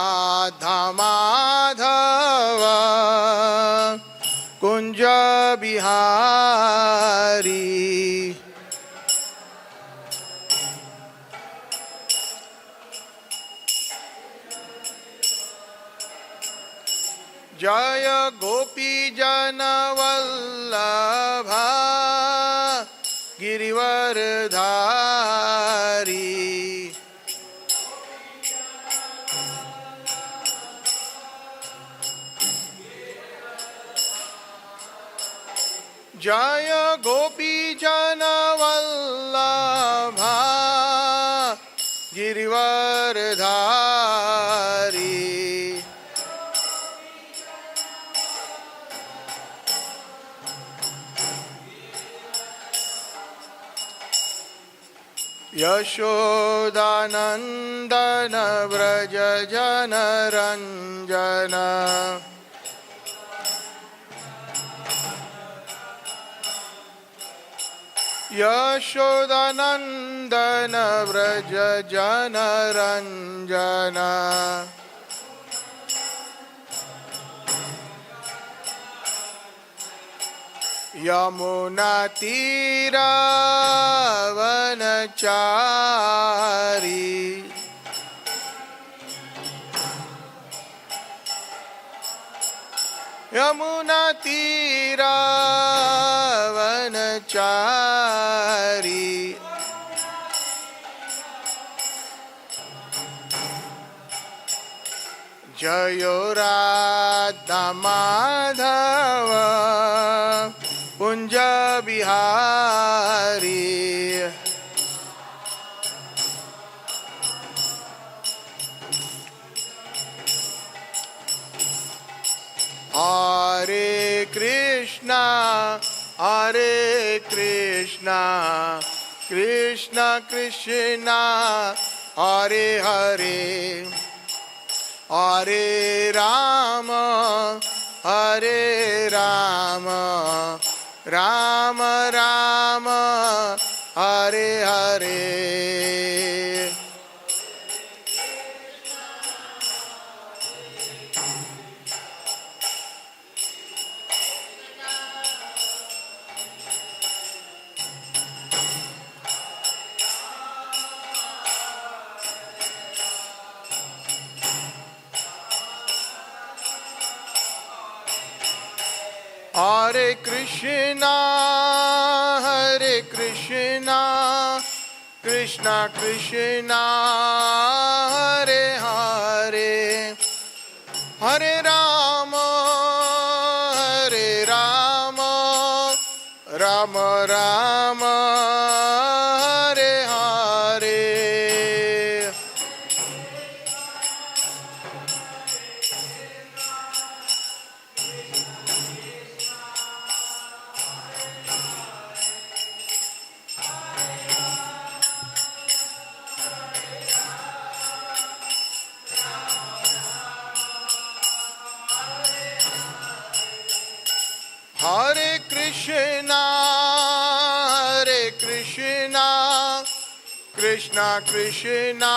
माधव कुंज बिहारी जय गोपी जन वल्लभ गिरिवरधारी जय गोपी जन वल्लभ गिरिवरधारी यशोदानंदन व्रज जन रंजन यशोदानंदन व्रज जन रंजन यमुना तीरा वनचारी यमुना तीरा वनचारी जयो राधा माधव कुंज बिहारी हरे कृष्णा कृष्ण कृष्णा हरे हरे हरे राम राम राम हरे हरे हरे कृष्णा कृष्ण कृष्णा हरे हरे हरे राम राम राम हरे हरे हरे कृष्णा कृष्ण कृष्णा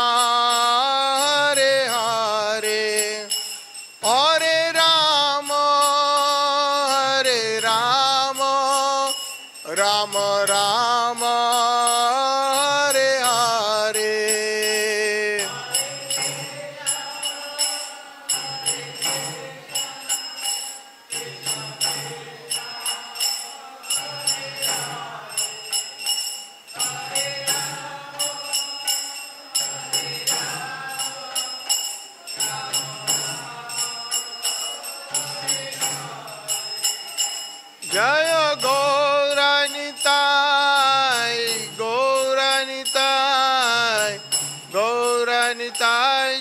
हरे हरे हरे राम राम राम हरे हरे जय गौरनिताय गौरनिताय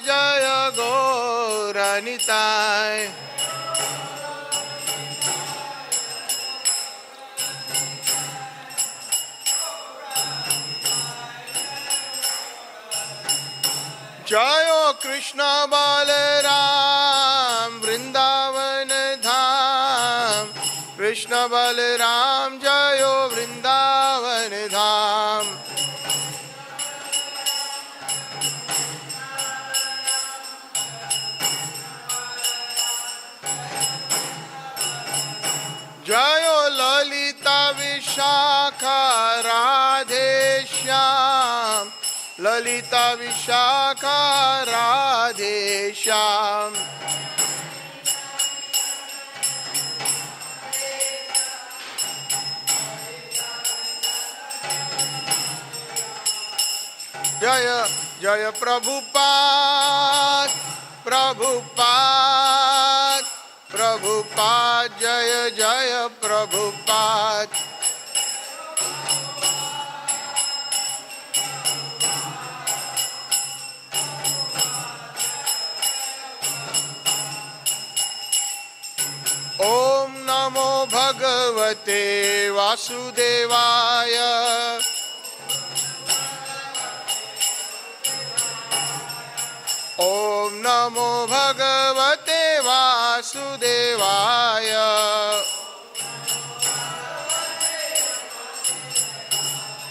जय गौरनिताय जय कृष्ण बलराम वृंदावन धाम कृष्ण बलराम जयो वृंदावन धाम ललिता विशाखा राधे श्याम, ललिता विशाखा राधे श्याम। जय जय प्रभुपाद, प्रभुपाद, प्रभुपाद, जय जय प्रभुपाद। ओम नमो भगवते वासुदेवाय, ओम नमो भगवते वासुदेवाय।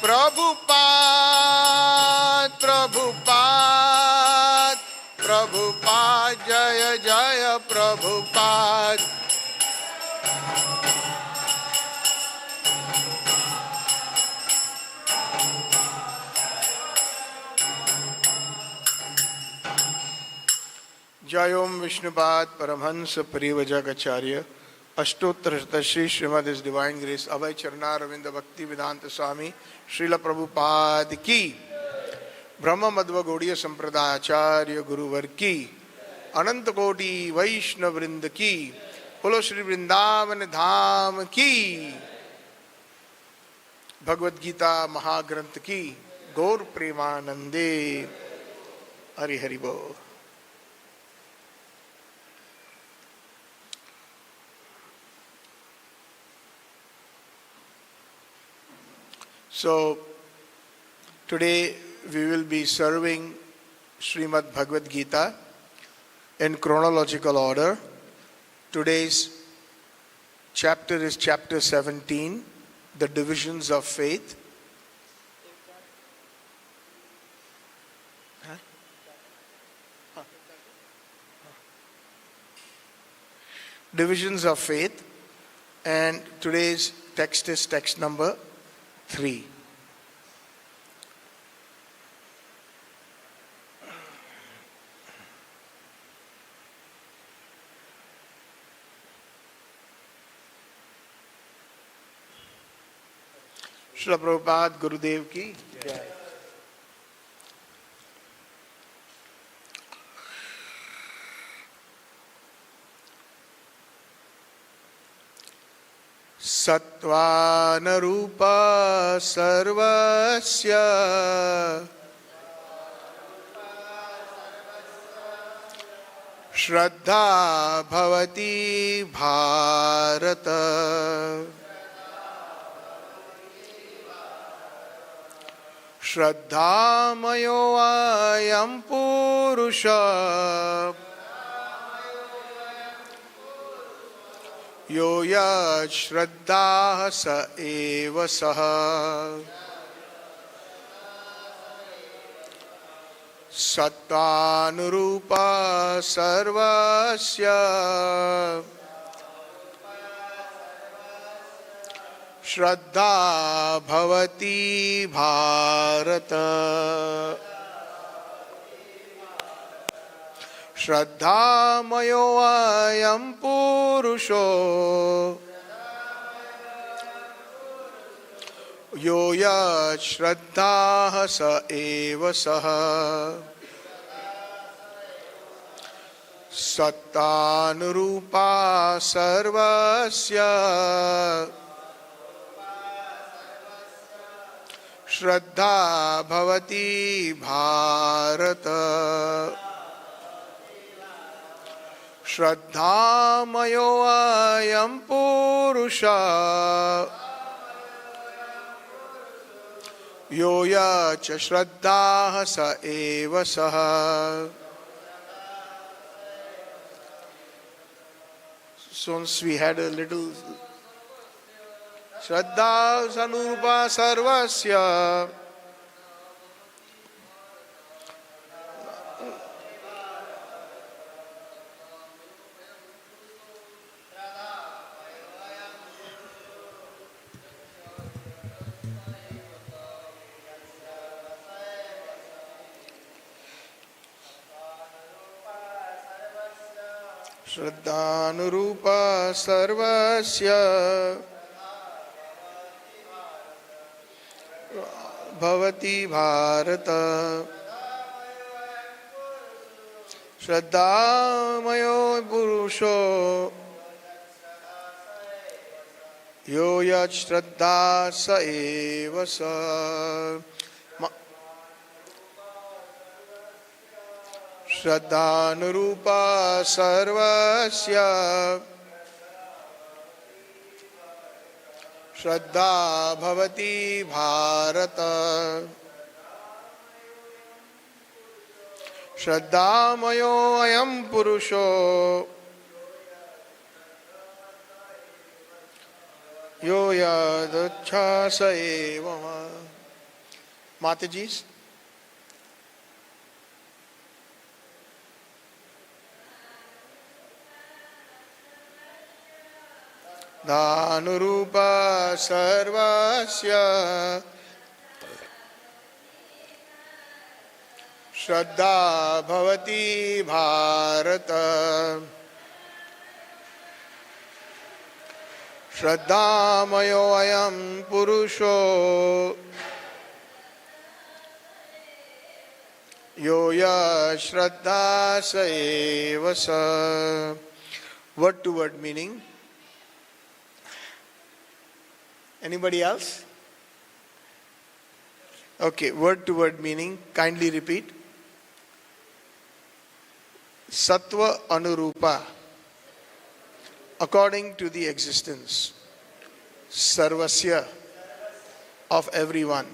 प्रभुपाद, प्रभुपाद, प्रभुपाद, जय जय प्रभुपाद। जय ओम विष्णुपाद परमहंस परिव्राजकाचार्य अष्टोत्तर श्री श्रीमद इस डिवाइन ग्रेस अभय चरणारविंद भक्ति वेदांत स्वामी श्रील प्रभुपाद की, ब्रह्म मध्व गौड़ीय संप्रदायाचार्य गुरुवर की, अनंत कोटि वैष्णव वृंद की, बोलो श्री वृंदावन धाम की, भगवद गीता महाग्रंथ की, गौर प्रेमानंदे। हरि हरि बोल। So, today we will be serving Srimad Bhagavad Gita in chronological order. Today's chapter is chapter 17, the divisions of faith. Divisions of faith, and today's text is text number 3. Srila Prabhupada गुरुदेव की जय। sattvānurūpā sarvasya śraddhā bhavati bhārata śraddhā-mayo ayam puruṣo yo yac-chraddhaḥ sa eva saha sattvānurūpā sarvasya śraddhā bhavati bhārata śraddhā-mayo ayam puruṣo yo yac-chraddhaḥ sa eva saha sattvānurūpā sarvasya śraddhā bhavati bhārata śraddhā-mayo ayam puruṣa yo yac-chraddhaḥ sa eva saha. Since we had a little śraddhā-anurūpā sarvasya, śraddhā-anurūpā sarvasya bhavati bhārata śraddhā-mayo puruṣo yo yac-chraddhaḥ sa eva sa śraddhā-anurūpā sarvasya śraddhā bhavati bhārata śraddhā-mayo ayam puruṣo yo yac-chraddhaḥ sa eva. Matajis, śraddhā-anurūpā sarvasya śraddhā bhavati bhārata śraddhā-mayo ayam puruṣo yo yac-chraddhaḥ sa eva sa. Word to word meaning. Anybody else? Okay, word to word meaning. Kindly repeat. Sattva-anurūpā, according to the existence. Sarvasya, of everyone.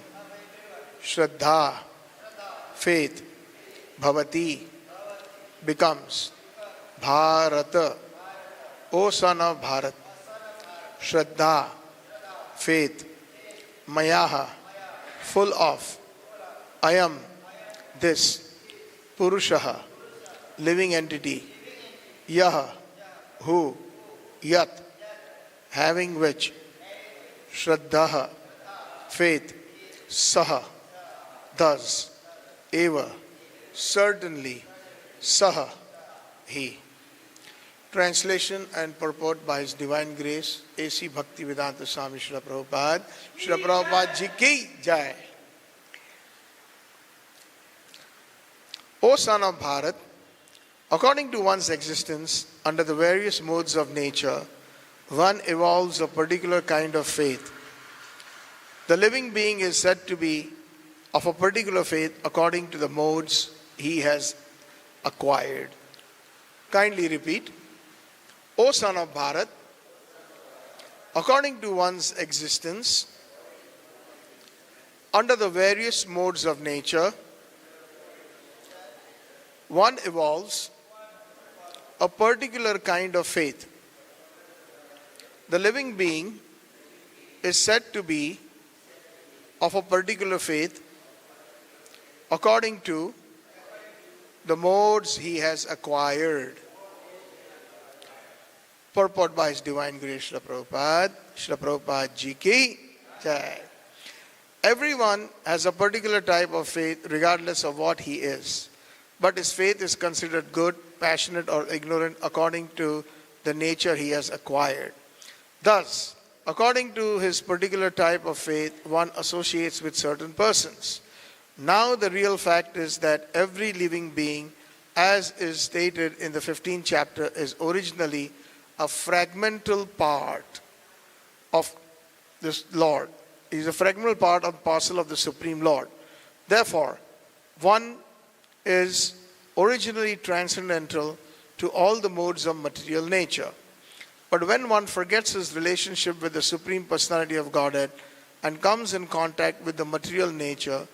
Śraddhā, faith. Bhavati, becomes. Bharata, O son of Bharat. Śraddhā, faith. Mayaḥ, full of. Ayam, this. Puruṣaḥ, living entity. Yah, who. Yat, having which. śraddhaḥ, faith. Sah, thus. Eva, certainly. Sah, he. Translation and purport by His Divine Grace, A.C. Bhaktivedanta Swami Srila Prabhupada. Srila Prabhupada Ji ki Jai. O son of Bharat, according to one's existence under the various modes of nature, one evolves a particular kind of faith. The living being is said to be of a particular faith according to the modes he has acquired. Kindly repeat. O son of Bharat, according to one's existence, under the various modes of nature, one evolves a particular kind of faith. The living being is said to be of a particular faith according to the modes he has acquired. Purport by His Divine Grace, Srila Prabhupada. Srila Prabhupada Ji ki Jai. Everyone has a particular type of faith regardless of what he is. But his faith is considered good, passionate or ignorant according to the nature he has acquired. Thus, according to his particular type of faith, one associates with certain persons. Now the real fact is that every living being, as is stated in the 15th chapter, is originally a fragmental part of this Lord. He is a fragmental part of parcel of the Supreme Lord. Therefore, one is originally transcendental to all the modes of material nature. But when one forgets his relationship with the Supreme Personality of Godhead and comes in contact with the material nature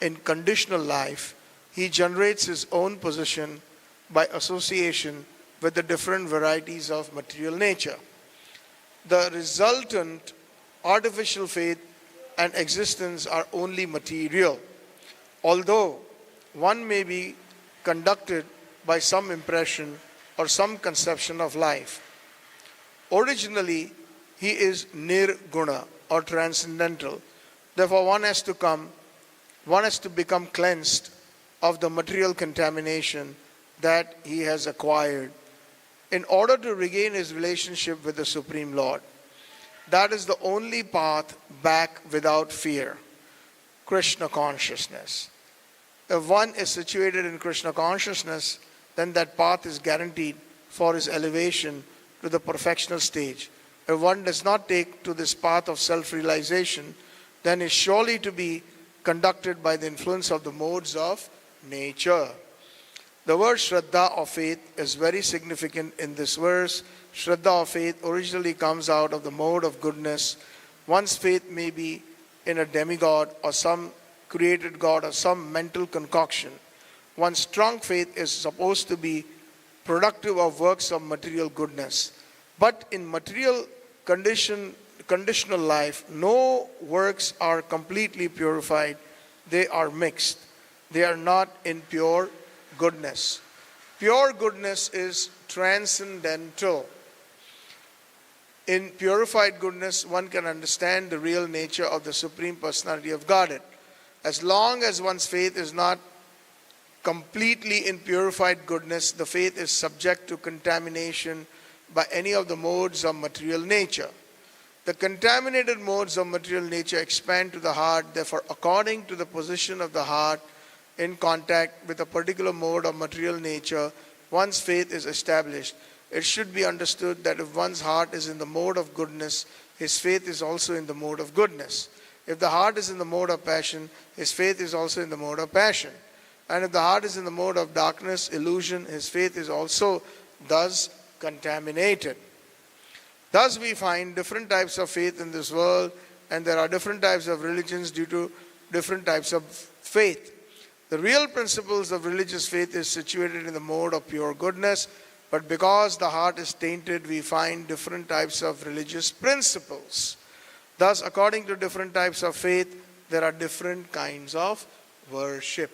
in conditional life, he generates his own position by association with the different varieties of material nature. The resultant artificial faith and existence are only material, although one may be conducted by some impression or some conception of life. Originally, he is nirguṇa or transcendental. Therefore, one has to become cleansed of the material contamination that he has acquired. in order to regain his relationship with the Supreme Lord. That is the only path back without fear. Kṛṣṇa consciousness. If one is situated in Kṛṣṇa consciousness, then that path is guaranteed for his elevation to the perfectional stage. If one does not take to this path of self-realization, then is surely to be conducted by the influence of the modes of nature. The word śraddhā of faith is very significant in this verse. Śraddhā of faith originally comes out of the mode of goodness. One's faith may be in a demigod or some created god or some mental concoction. One's strong faith is supposed to be productive of works of material goodness. But in material conditional life, no works are completely purified. They are mixed. They are not in pure goodness. Pure goodness is transcendental. In purified goodness, one can understand the real nature of the Supreme Personality of Godhead. As long as one's faith is not completely in purified goodness, the faith is subject to contamination by any of the modes of material nature. The contaminated modes of material nature expand to the heart. Therefore, according to the position of the heart in contact with a particular mode of material nature, one's faith is established. It should be understood that if one's heart is in the mode of goodness, his faith is also in the mode of goodness. If the heart is in the mode of passion, his faith is also in the mode of passion. And if the heart is in the mode of darkness, illusion, his faith is also thus contaminated. Thus we find different types of faith in this world, and there are different types of religions due to different types of faith. The real principles of religious faith is situated in the mode of pure goodness, but because the heart is tainted, we find different types of religious principles. Thus, according to different types of faith, there are different kinds of worship.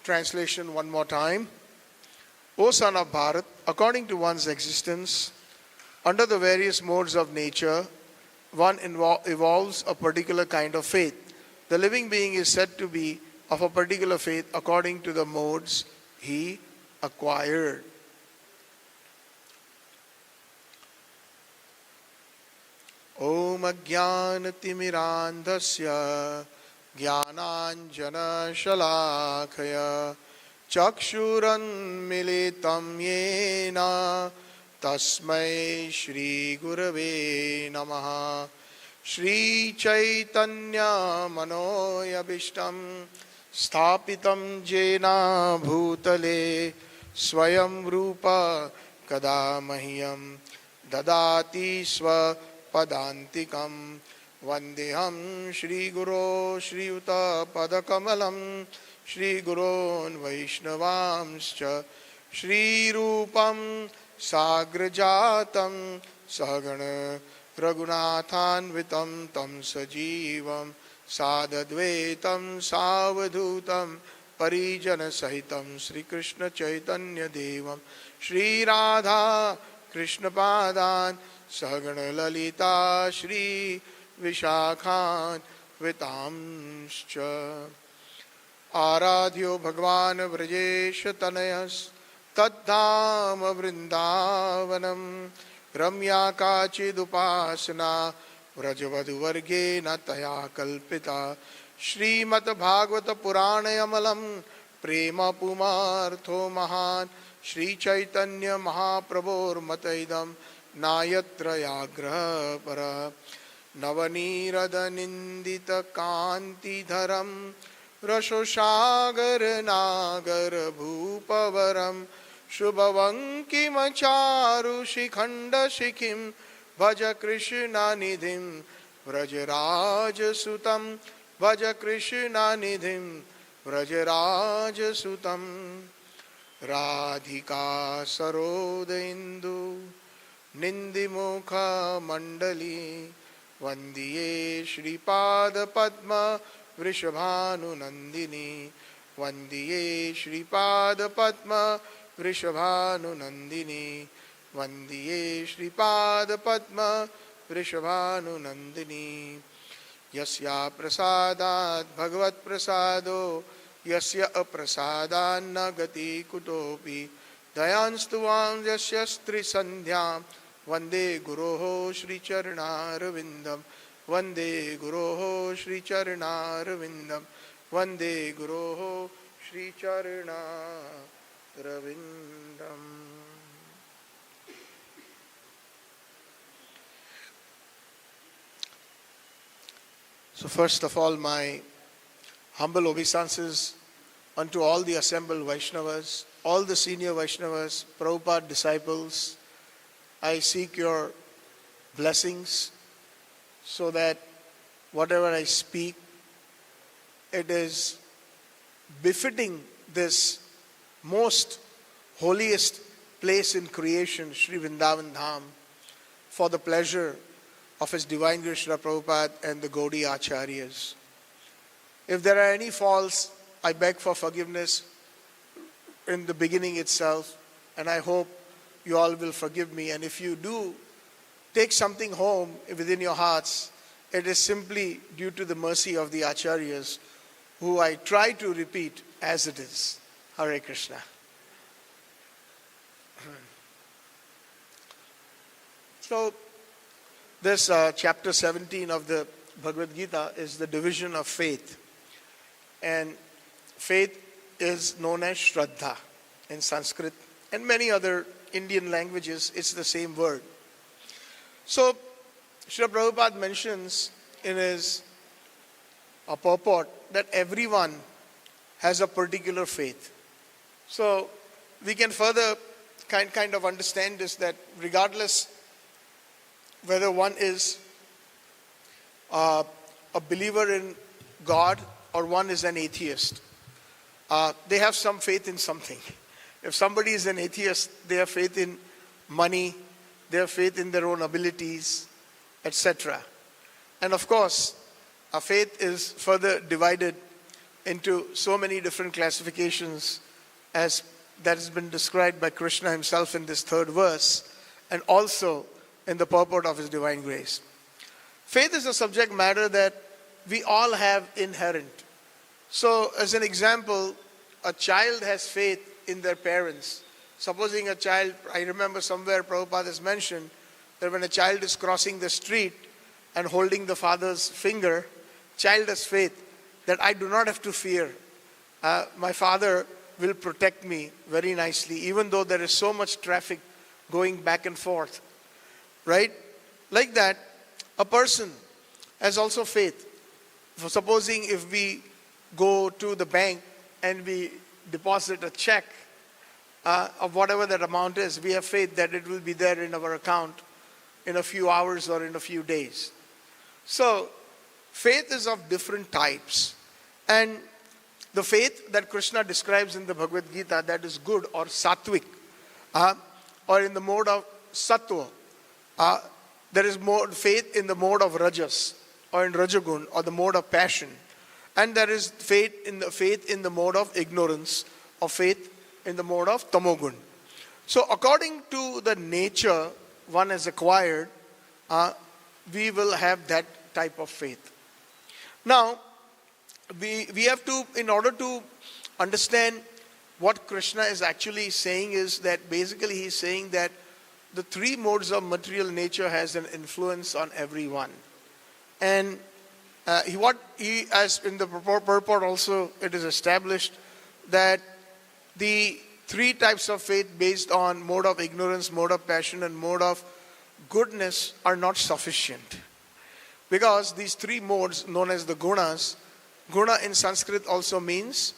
Translation one more time. O son of Bharata, according to one's existence, under the various modes of nature, one evolves a particular kind of faith. The living being is said to be of a particular faith according to the modes he acquired. Om ajnānatimirandhasya jnānāñjana śalakhaya chakṣuranmilitam yena tasmai Shri Gurave Namaha. Shri Chaitanya Manoyabhishtam Sthapitam Jena Bhutale Swayam Rupa Kada Mahyam Dadati Swa Padantikam Vandeham Shri Guru Shri Yuta Padakamalam Shri Gurun Vaishnavamscha Shri Rupam Sagrajatam Sahagana Raghunathanvitam Tam Sajivam Sadadvetam Savadhutam Parijana Sahitam Sri Kṛṣṇa Chaitanya Devam Shri Radha Krishna Padan Sahagana Lalita Shri Vishakhan Vitamscha Aradhyo Bhagwan Vrajesha Tanayas Taddhama Vrindavanam Ramya Kachidupasana Vrajavadhuvargena Taya Kalpita Srimad Bhagavata Puranayamalam Prema Pumartho Mahan Shri Chaitanya Mahaprabhur Mataidam Nayatra Yagraha Para Navanirada Nindita Kanti Dharam Rashosagar Nagar Bhupavaram Shubhavanki Macharu Shikhanda Shikhim Bhaja Kṛṣṇa Nidhim Vrajaraja Sutam Bhaja Kṛṣṇa Nidhim Vrajaraja Sutam Radhika Sarodaindu Nindimukha Mandali Vandiye Shripada Padma Vrishabhanu Nandini Vandiye Shripada Padma Vrishabhanu Nandini Vandiye Shripada Padma Vrishabhanu Nandini Yasya Prasadat Bhagavat Prasado Yasya Aprasadan Nagati Kutopi Dayanstu vam yasyastri sandhyam Vande Guroho Shri Charnarvindam Vande Guroho Shri Charnarvindam Vande Guroho Shri Charnarvindam. So first of all, my humble obeisances unto all the assembled Vaishnavas, all the senior Vaishnavas, Prabhupada disciples. I seek your blessings so that whatever I speak, it is befitting this most holiest place in creation, Sri Vrindavan Dham, for the pleasure of His Divine Grace Srila Prabhupada and the Gaudiya Acharyas. If there are any faults, I beg for forgiveness in the beginning itself, and I hope you all will forgive me. And if you do take something home within your hearts, it is simply due to the mercy of the Acharyas, who I try to repeat as it is. Hare Kṛṣṇa. So, this chapter 17 of the Bhagavad Gita is the division of faith. And faith is known as śraddhā in Sanskrit and many other Indian languages. It's the same word. So, Srila Prabhupada mentions in his purport that everyone has a particular faith. So, we can further kind of understand this, that regardless whether one is a believer in God or one is an atheist, they have some faith in something. If somebody is an atheist, they have faith in money, they have faith in their own abilities, etc. And of course, our faith is further divided into so many different classifications as that has been described by Kṛṣṇa himself in this third verse and also in the purport of his divine grace. Faith is a subject matter that we all have inherent. So, as an example, a child has faith in their parents. Supposing a child, I remember somewhere Prabhupada has mentioned that when a child is crossing the street and holding the father's finger, child has faith that I do not have to fear. My father will protect me very nicely, even though there is so much traffic going back and forth. Right? Like that, a person has also faith. For supposing if we go to the bank and we deposit a check of whatever that amount is, we have faith that it will be there in our account in a few hours or in a few days. So, faith is of different types. And the faith that Kṛṣṇa describes in the Bhagavad Gita, that is good or sattvic, or in the mode of sattva, there is more faith in the mode of rajas or in rajagun or the mode of passion, and there is faith in the mode of ignorance or faith in the mode of tamogun. So according to the nature one has acquired, we will have that type of faith. Now we have to, in order to understand what Kṛṣṇa is actually saying, is that basically he is saying that the three modes of material nature has an influence on everyone. And as in the purport also it is established that the three types of faith based on mode of ignorance, mode of passion and mode of goodness are not sufficient. Because these three modes known as the gunas, guna in Sanskrit also means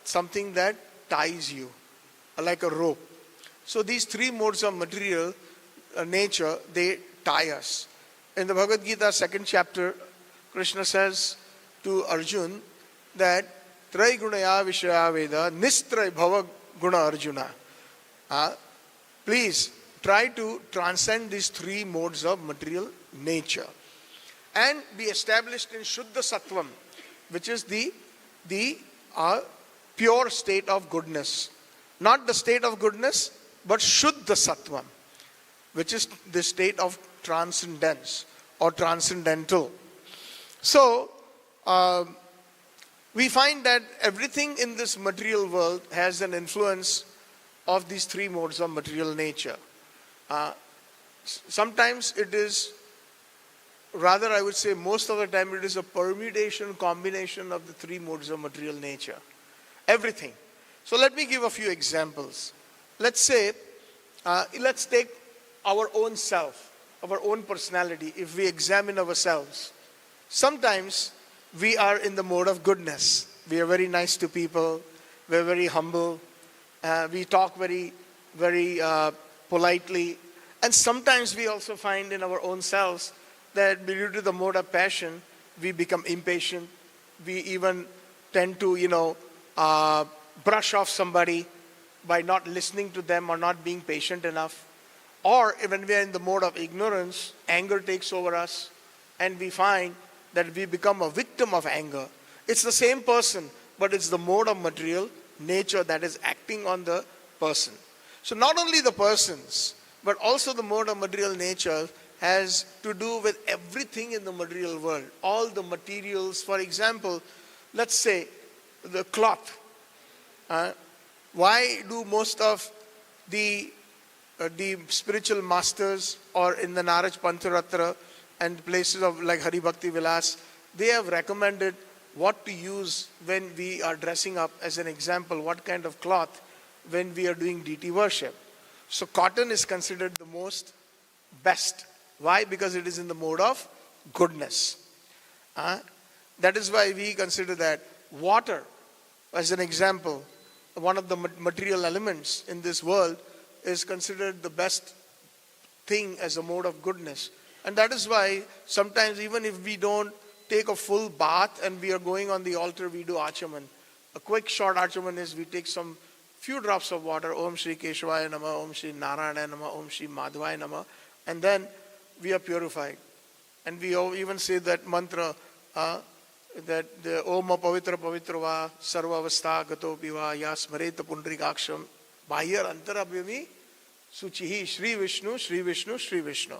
something that ties you, like a rope. So these three modes of material nature, they tie us. In the Bhagavad Gita, 2nd chapter, Kṛṣṇa says to Arjun that Trai gunaya vishaya veda nistray bhava guna Arjuna. Please try to transcend these three modes of material nature and be established in Shuddha Sattvam, which is the pure state of goodness. Not the state of goodness, but Shuddha Sattvam, which is the state of transcendence or transcendental. So, we find that everything in this material world has an influence of these three modes of material nature. Sometimes it is, rather I would say most of the time it is a permutation, combination of the three modes of material nature. Everything. So let me give a few examples. Let's say, let's take our own self, our own personality. If we examine ourselves, sometimes we are in the mode of goodness. We are very nice to people. We are very humble. We talk very, very politely. And sometimes we also find in our own selves that due to the mode of passion, we become impatient. We even tend to, brush off somebody by not listening to them or not being patient enough. Or when we are in the mode of ignorance, anger takes over us, and we find that we become a victim of anger. It's the same person, but it's the mode of material nature that is acting on the person. So not only the persons, but also the mode of material nature has to do with everything in the material world. All the materials, for example, let's say the cloth. Why do most of the spiritual masters, or in the Naraj Pantharatra and places of like Hari Bhakti Vilas, they have recommended what to use when we are dressing up, as an example, what kind of cloth when we are doing deity worship. So cotton is considered the most best. Why? Because it is in the mode of goodness. That is why we consider that water, as an example, one of the material elements in this world, is considered the best thing as a mode of goodness. And that is why sometimes even if we don't take a full bath and we are going on the altar, we do achaman. A quick short achaman is we take some few drops of water, Om Shri Keshvaya Namah, Om Shri Narayana Namah, Om Shri Madhvaya Namah, and then we are purified. And we even say that mantra, that the Om Pavitra Pavitra Va Sarvavastha Gato Piva Yas Mareta Pundrikaksham Bahir Antarabhyami Suchihi Shri Vishnu, Shri Vishnu, Shri Vishnu.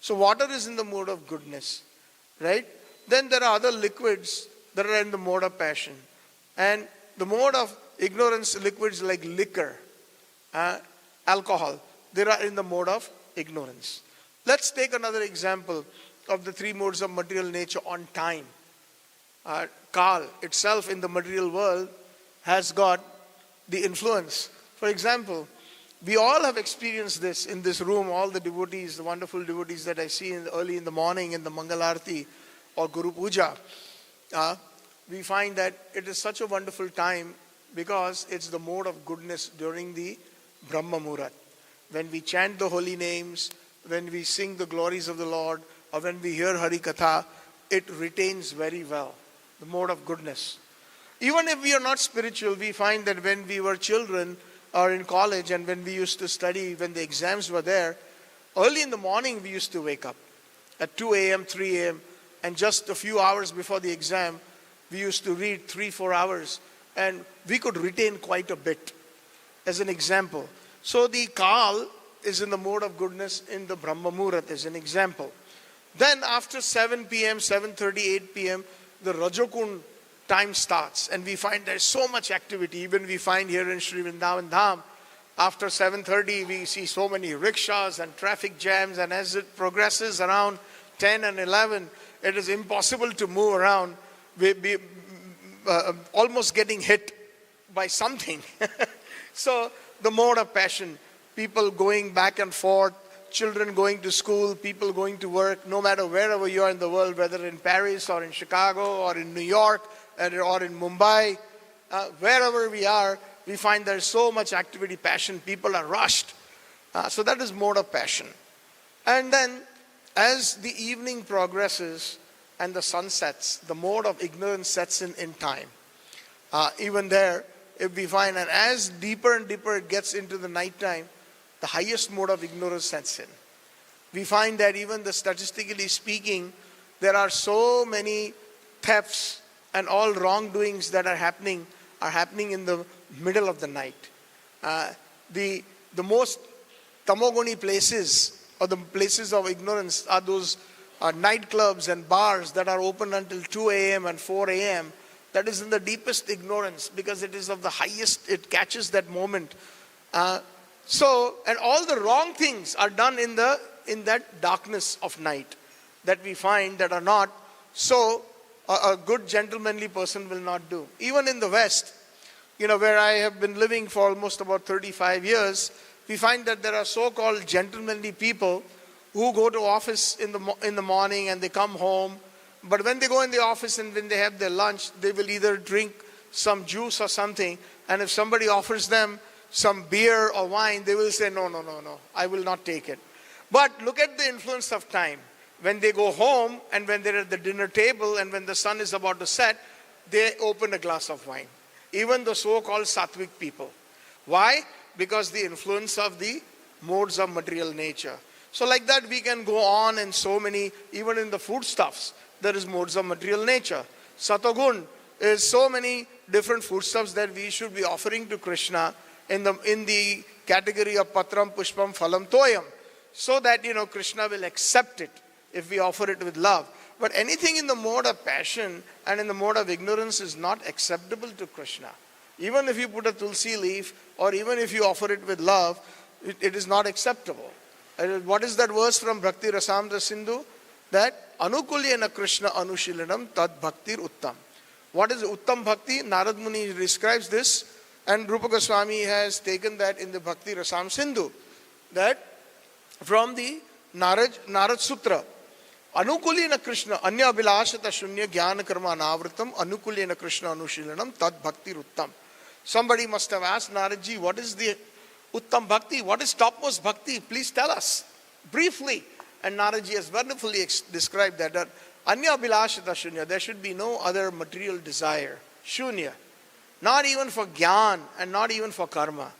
So water is in the mode of goodness, right? Then there are other liquids that are in the mode of passion. And the mode of ignorance, liquids like liquor, alcohol, they are in the mode of ignorance. Let's take another example of the three modes of material nature on time. Kal itself in the material world has got the influence. For example, we all have experienced this in this room, all the devotees, the wonderful devotees that I see early in the morning in the Mangalarti or Guru Puja. We find that it is such a wonderful time because it's the mode of goodness during the Brahma Muhurat. When we chant the holy names, when we sing the glories of the Lord, or when we hear Hari Katha, it retains very well the mode of goodness. Even if we are not spiritual, we find that when we were children or in college and when we used to study, when the exams were there, early in the morning we used to wake up at 2 a.m., 3 a.m. and just a few hours before the exam, we used to read 3-4 hours and we could retain quite a bit as an example. So the Kal is in the mode of goodness in the Brahma Muhurat as an example. Then after 7 p.m., 7:30, 8 p.m., the Rajokund time starts and we find there's so much activity. Even we find here in Sri Vrindavan Dham, after 7:30 we see so many rickshaws and traffic jams, and as it progresses around 10 and 11, it is impossible to move around. We almost getting hit by something. So the mode of passion, people going back and forth, children going to school, people going to work, no matter wherever you are in the world, whether in Paris or in Chicago or in New York or in Mumbai, wherever we are, we find there's so much activity, passion, people are rushed. So that is mode of passion. And then as the evening progresses and the sun sets, the mode of ignorance sets in time. Even there, if we find, and as deeper and deeper it gets into the night time, the highest mode of ignorance sets in. We find that even statistically speaking, there are so many thefts and all wrongdoings that are happening in the middle of the night. The most tamoguni places, or the places of ignorance, are those nightclubs and bars that are open until 2 a.m. and 4 a.m. That is in the deepest ignorance because it is of the highest, it catches that moment. And all the wrong things are done in that darkness of night that we find that are not so a good gentlemanly person will not do. Even in the West, where I have been living for almost about 35 years, we find that there are so-called gentlemanly people who go to office in the morning and they come home. But when they go in the office and when they have their lunch, they will either drink some juice or something. And if somebody offers them some beer or wine, they will say, no, I will not take it. But look at the influence of time. When they go home and when they're at the dinner table and when the sun is about to set, they open a glass of wine. Even the so-called sattvic people. Why? Because the influence of the modes of material nature. So like that we can go on, and so many, even in the foodstuffs, there is modes of material nature. Satagun is so many different foodstuffs that we should be offering to Kṛṣṇa in the category of patram, pushpam, phalam, toyam, so that Kṛṣṇa will accept it if we offer it with love. But anything in the mode of passion and in the mode of ignorance is not acceptable to Kṛṣṇa. Even if you put a tulsi leaf or even if you offer it with love, it is not acceptable. What is that verse from Bhakti Rasamrita Sindhu? That anukulyena Kṛṣṇa anushilanam tad bhaktir uttam. What is uttam bhakti? Narad Muni describes this, and Rupa Goswami has taken that in the Bhakti Rasam Sindhu. That from the Narad Sutra. Anukulyena Kṛṣṇa anya abhilashata shunya jnana karma anavritam anukulyena Kṛṣṇa anushilanam tad bhaktir uttam. Somebody must have asked Naradji, what is the Uttam Bhakti? What is topmost Bhakti? Please tell us briefly. And Naradji has wonderfully described that Anya Abhilashata Shunya, there should be no other material desire. Shunya. Not even for Gyan and not even for karma.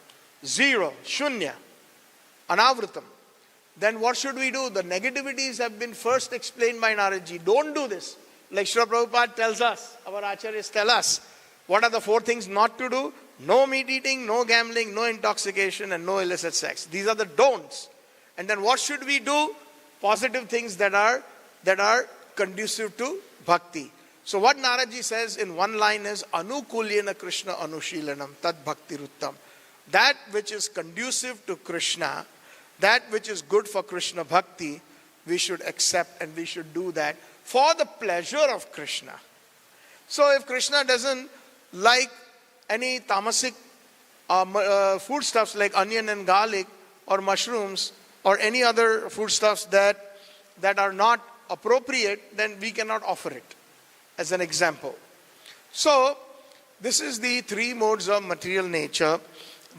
Zero. Shunya. Anavritam. Then what should we do? The negativities have been first explained by Naradji. Don't do this. Like Srila Prabhupada tells us, our acharyas tell us, what are the 4 things not to do? No meat eating, no gambling, no intoxication, and no illicit sex. These are the don'ts. And then what should we do? Positive things that are conducive to bhakti. So what Naradji says in one line is anukulyena Kṛṣṇa anushilanam tad bhaktiruttam. That which is conducive to Kṛṣṇa, that which is good for Kṛṣṇa bhakti, we should accept and we should do that for the pleasure of Kṛṣṇa. So if Kṛṣṇa doesn't like any tamasic foodstuffs like onion and garlic or mushrooms or any other foodstuffs that are not appropriate, then we cannot offer it as an example. So this is the 3 modes of material nature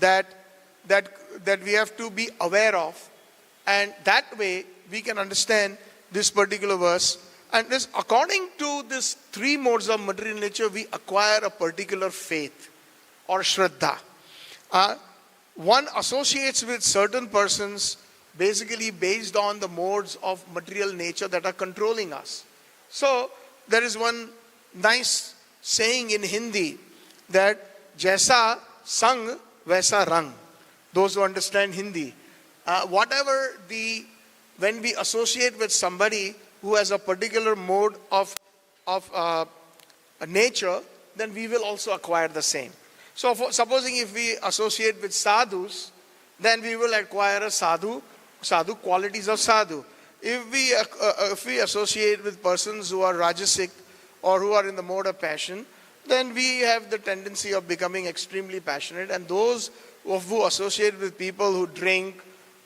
that we have to be aware of, and that way we can understand this particular verse. And this, according to these 3 modes of material nature, we acquire a particular faith or śraddhā. One associates with certain persons basically based on the modes of material nature that are controlling us. So there is one nice saying in Hindi that jaisa sang vaisa rang. Those who understand Hindi. When we associate with somebody who has a particular mode of nature, then we will also acquire the same. So supposing if we associate with sadhus, then we will acquire a sadhu qualities of sadhu. If we associate with persons who are rajasic or who are in the mode of passion, then we have the tendency of becoming extremely passionate. And those who associate with people who drink,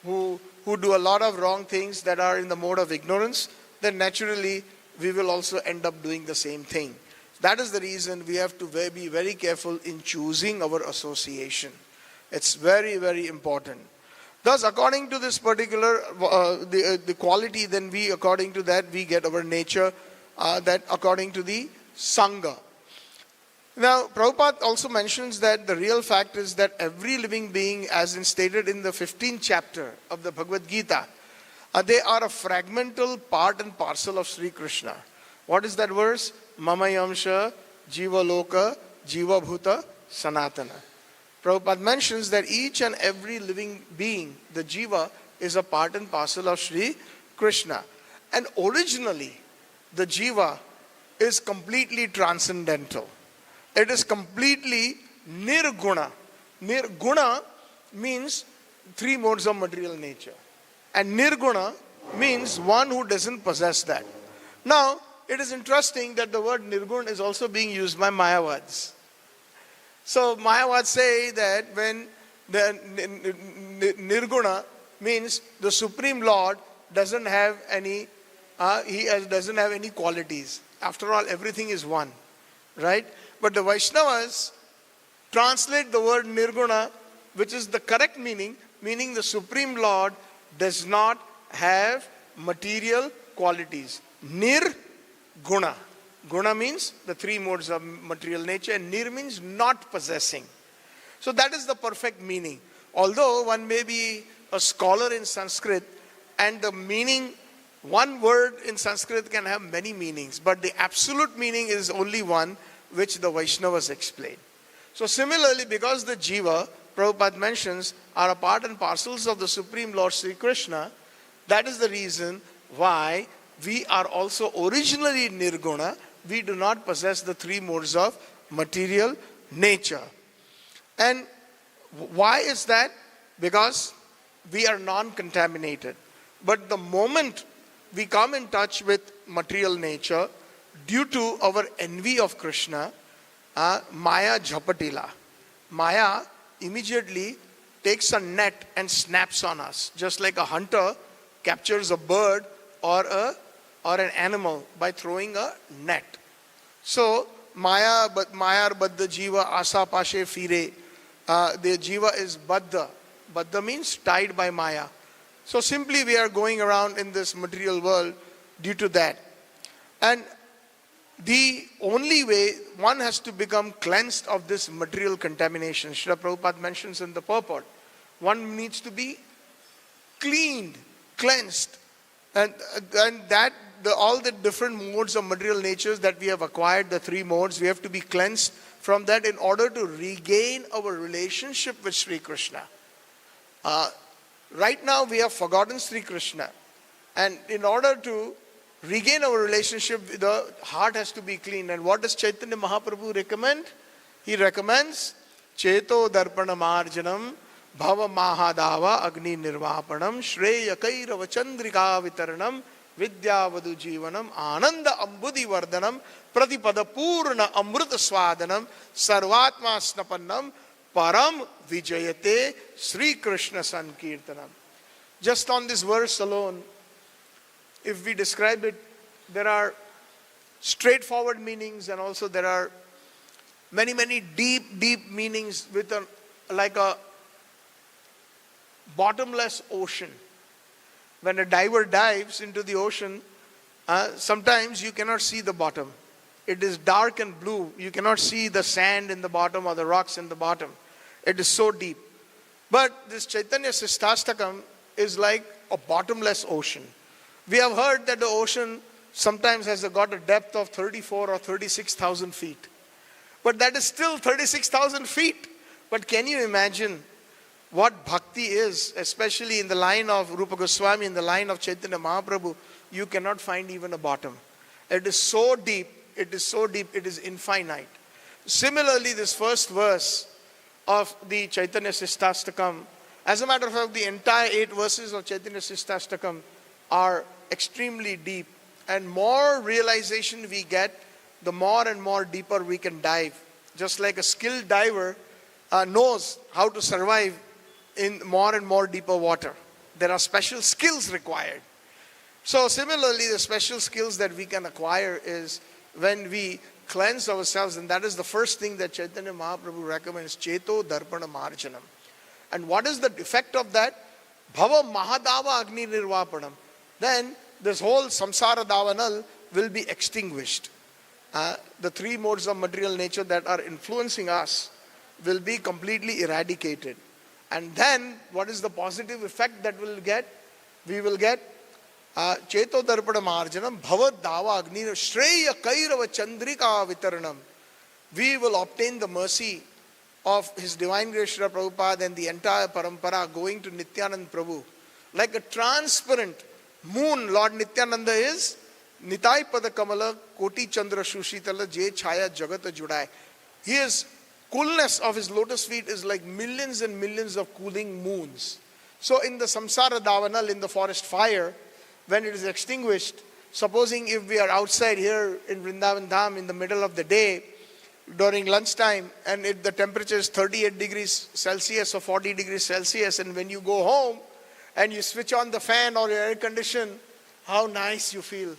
who do a lot of wrong things that are in the mode of ignorance, then naturally we will also end up doing the same thing. That is the reason we have to be very careful in choosing our association. It's very, very important. Thus, according to this particular the quality, then according to that we get our nature, that according to the Sangha. Now, Prabhupada also mentions that the real fact is that every living being, as stated in the 15th chapter of the Bhagavad Gita, they are a fragmental part and parcel of Sri Kṛṣṇa. What is that verse? Mamayamsha, Jiva Loka, Jiva Bhuta, Sanatana. Prabhupada mentions that each and every living being, the Jiva, is a part and parcel of Sri Kṛṣṇa. And originally, the Jiva is completely transcendental. It is completely nirguṇa. Nirguṇa means three modes of material nature. And nirguṇa means one who doesn't possess that. Now, it is interesting that the word nirguṇa is also being used by Mayavads. So, Mayavads say that when the nirguṇa means the Supreme Lord doesn't have any, doesn't have any qualities. After all, everything is one, right? But the Vaishnavas translate the word nirguṇa, which is the correct meaning the Supreme Lord does not have material qualities. Nirguṇa. Guna means the three modes of material nature, and nir means not possessing. So that is the perfect meaning. Although one may be a scholar in Sanskrit, and the meaning, one word in Sanskrit can have many meanings, but the absolute meaning is only one, which the Vaishnavas explain. So similarly, because the jiva, Prabhupada mentions, are a part and parcels of the Supreme Lord Sri Kṛṣṇa, that is the reason why we are also originally nirguṇa. We do not possess the three modes of material nature. And why is that? Because we are non-contaminated. But the moment we come in touch with material nature, due to our envy of Kṛṣṇa, Maya jhapatila. Maya immediately takes a net and snaps on us, just like a hunter captures a bird or an animal by throwing a net. So Maya baddha jiva asa pashe fire. The jiva is baddha. Baddha means tied by Maya. So simply we are going around in this material world due to that. And the only way one has to become cleansed of this material contamination, Srila Prabhupada mentions in the Purport, one needs to be cleaned, cleansed. And that all the different modes of material natures that we have acquired, the three modes, we have to be cleansed from that in order to regain our relationship with Sri Kṛṣṇa. Right now we have forgotten Sri Kṛṣṇa, and in order to regain our relationship, the heart has to be clean. And what does Chaitanya Mahaprabhu recommend? He recommends Cheto Darpana Marjanam Bhava Mahadava Agni Nirvapanam Shreya Kairava Chandrika Vitaranam Vidyavadu Jivanam Ananda Ambudhi Vardhanam Pratipada Purna Amruta Swadanam Sarvatma Snapannam Param Vijayate Sri Kṛṣṇa Sankirtanam. Just on this verse alone, if we describe it, there are straightforward meanings, and also there are many, many deep meanings with like a bottomless ocean. When a diver dives into the ocean, sometimes you cannot see the bottom. It is dark and blue. You cannot see the sand in the bottom or the rocks in the bottom. It is so deep. But this Chaitanya Sishtastakam is like a bottomless ocean. We have heard that the ocean sometimes has got a depth of 34 or 36,000 feet. But that is still 36,000 feet. But can you imagine what bhakti is, especially in the line of Rupa Goswami, in the line of Chaitanya Mahaprabhu? You cannot find even a bottom. It is so deep, it is infinite. Similarly, this first verse of the Chaitanya Sishtastakam, as a matter of fact, the entire 8 verses of Chaitanya Sishtastakam are extremely deep, and more realization we get, the more and more deeper we can dive. Just like a skilled diver knows how to survive in more and more deeper water. There are special skills required. So similarly, the special skills that we can acquire is when we cleanse ourselves, and that is the first thing that Chaitanya Mahaprabhu recommends, Cheto Darpana Marjanam. And what is the effect of that? Bhava Mahadava Agni Nirvapanam. Then this whole samsara davanal will be extinguished. The three modes of material nature that are influencing us will be completely eradicated. And then what is the positive effect that we'll get? We will get Cheto Darpada Marjanam Bhava Dava Agni Shreya Kairava Chandrika Vitaranam. We will obtain the mercy of His Divine Grace Srila Prabhupada and the entire parampara going to Nityananda Prabhu. Like a transparent moon, Lord Nityananda is Nitai Pada Kamala Koti Chandra Shushitala Je Chaya Jagata Judai. He is coolness of his lotus feet is like millions and millions of cooling moons. So in the samsara davanal, in the forest fire, when it is extinguished, supposing if we are outside here in Vrindavan Dham in the middle of the day, during lunchtime, and if the temperature is 38 degrees Celsius or 40 degrees Celsius, and when you go home and you switch on the fan or your air condition, how nice you feel.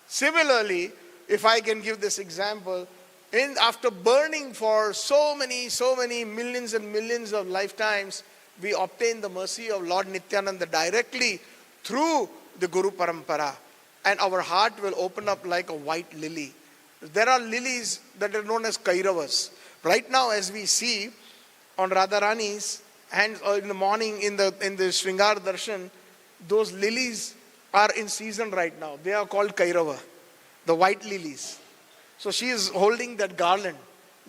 Similarly, if I can give this example, after burning for so many millions and millions of lifetimes, we obtain the mercy of Lord Nityananda directly through the Guru Parampara, and our heart will open up like a white lily. There are lilies that are known as Kairavas. Right now, as we see on Radharani's hands in the morning in the Shringar Darshan, those lilies are in season right now. They are called Kairava, the white lilies. So she is holding that garland